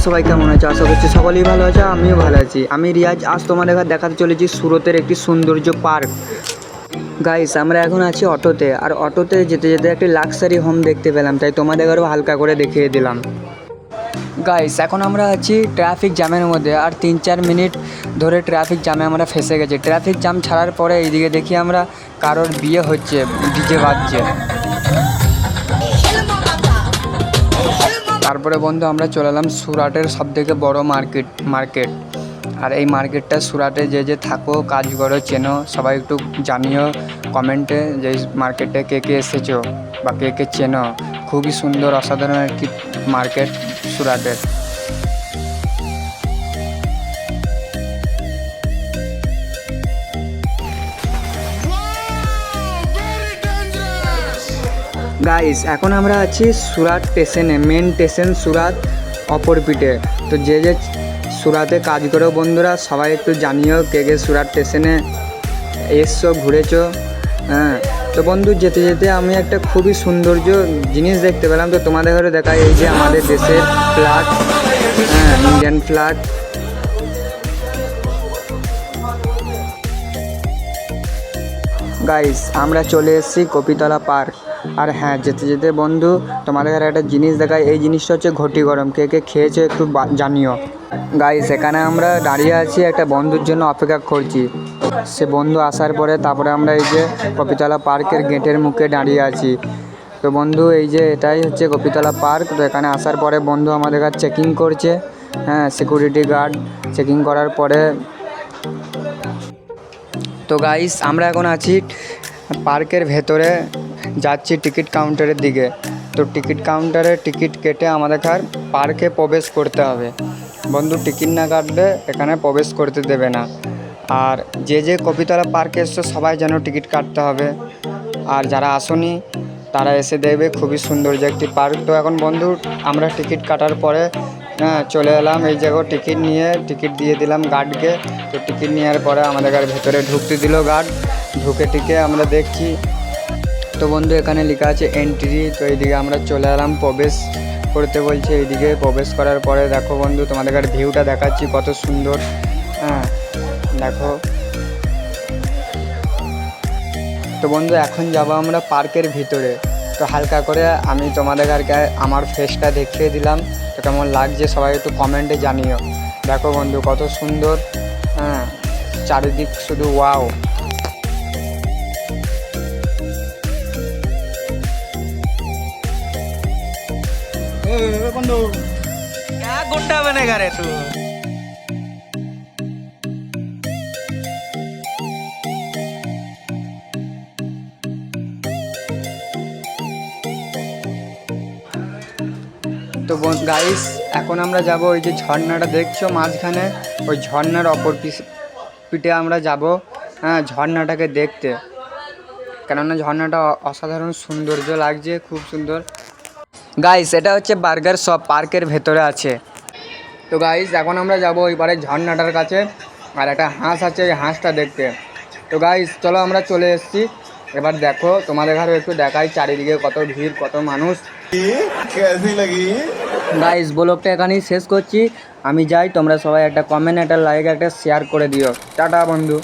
সবাই কেমন আছে? আশা করছি সকলেই ভালো আছে, আমিও ভালো আছি। আমি রিয়াজ, আজ তোমাদের দেখাতে চলেছি সুরতের একটি সৌন্দর্য পার্ক। গাইস, আমরা এখন আছি অটোতে, আর অটোতে যেতে যেতে একটি লাক্সারি হোম দেখতে পেলাম, তাই তোমাদের আরও হালকা করে দেখিয়ে দিলাম। গাইস, এখন আমরা আছি ট্রাফিক জ্যামের মধ্যে, আর 3-4 মিনিট ধরে ট্রাফিক জ্যামে আমরা ফেসে গেছি। ট্রাফিক জ্যাম ছাড়ার পরে এইদিকে দেখি আমরা কারোর বিয়ে হচ্ছে, ডিজে বাজছে। তারপরে বন্ধু আমরা চলে এলাম সুরাটের সবথেকে বড় মার্কেট। আর এই মার্কেটটা সুরাটে যে থাকো, কাজ করো, চেনো, সবাই একটু জানিও কমেন্টে যে এই মার্কেটে কে কে এসেছো বা কে কে চেনো। খুবই সুন্দর, অসাধারণ একটি মার্কেট সুরাটের। গাইস, এখন আমরা আছি সুরাট স্টেশনে, মেন স্টেশন সুরাট অপরপিঠে। তো যে সুরাতে কাজ করো বন্ধুরা, সবাই একটু জানিও কে কে সুরাট স্টেশনে এসছো, ঘুরেছো। হ্যাঁ, তো বন্ধু যেতে যেতে আমি একটা খুবই সৌন্দর্য জিনিস দেখতে পেলাম, তো তোমাদের ঘরে দেখায়। এই যে আমাদের দেশের ফ্ল্যাগ, হ্যাঁ, ইন্ডিয়ান ফ্ল্যাগ। গাইস, আমরা চলে এসেছি কপিতলা পার্ক। আর হ্যাঁ, যেতে যেতে বন্ধু তোমাদের একটা জিনিস দেখায়। এই জিনিসটা হচ্ছে ঘটি গরম, কে কে খেয়েছে একটু জানিও। গাইস, এখানে আমরা দাঁড়িয়ে আছি, একটা বন্ধুর জন্য অপেক্ষা করছি। সে বন্ধু আসার পরে তারপরে আমরা এই যে কপিতলা পার্কের গেটের মুখে দাঁড়িয়ে আছি। তো বন্ধু এই যে এটাই হচ্ছে কপিতলা পার্ক। তো এখানে আসার পরে বন্ধু আমাদের কাছে চেকিং করছে, হ্যাঁ, সিকিউরিটি গার্ড চেকিং করার পরে। তো গাইস, আমরা এখন আছি পার্কের ভেতরে, যাচ্ছি টিকিট কাউন্টারের দিকে। তো টিকিট কাউন্টারে টিকিট কেটে আমাদের পার্কে প্রবেশ করতে হবে। বন্ধু, টিকিট না কাটলে এখানে প্রবেশ করতে দেবে না। আর যে কপিতলা পার্কে এসছো সবাই যেন টিকিট কাটতে হবে, আর যারা আসোনি তারা এসে দেখবে, খুবই সুন্দর যে একটি পার্ক। তো এখন বন্ধু আমরা টিকিট কাটার পরে চলে এলাম এই জায়গায়, টিকিট দিয়ে দিলাম গার্ডকে। তো টিকিট নেওয়ার পরে আমাদের ভেতরে ঢুকতে দিল গার্ড। ঢুকে টিকে আমরা দেখছি, তো বন্ধু এখানে লেখা আছে এন্ট্রি। তো এইদিকে আমরা চলে এলাম, প্রবেশ করতে বলছে। এইদিকে প্রবেশ করার পরে দেখো বন্ধু তোমাদের ভিউটা দেখাচ্ছি, কত সুন্দর। হ্যাঁ, দেখো। তো বন্ধু এখন যাব আমরা পার্কের ভিতরে। তো হালকা করে আমি তোমাদের আমার ফেসটা দেখিয়ে দিলাম। তো কেমন লাগছে সবাই একটু কমেন্টে জানিও। দেখো বন্ধু কত সুন্দর, হ্যাঁ, চারিদিক শুধু ওয়াও। बंधु क्या गुंडा बनेगा रे तू। তো গাইস, এখন আমরা যাব ওই যে ঝর্ণাটা দেখছো মাঝখানে, ওই ঝর্ণার অপর পিঠে আমরা যাব, হ্যাঁ, ঝর্ণাটাকে দেখতে। কেননা ঝর্ণাটা অসাধারণ সৌন্দর্য লাগছে, খুব সুন্দর। গাইস, এটা হচ্ছে বার্গার শপ, পার্কের ভেতরে আছে। তো গাইস, এখন আমরা যাব ওই পারে ঝর্ণাটার কাছে, আর একটা হাঁস আছে, ওই হাঁসটা দেখতে। তো গাইস চলো, আমরা চলে এসেছি। এবার দেখো তোমাদের ঘরে একটু দেখাই চারিদিকে কত ভিড়, কত মানুষ। গাইস, ব্লগটা এখানেই শেষ করছি। আমি যাই, তোমরা সবাই একটা কমেন্ট, একটা লাইক, একটা শেয়ার করে দিও। টাটা বন্ধু।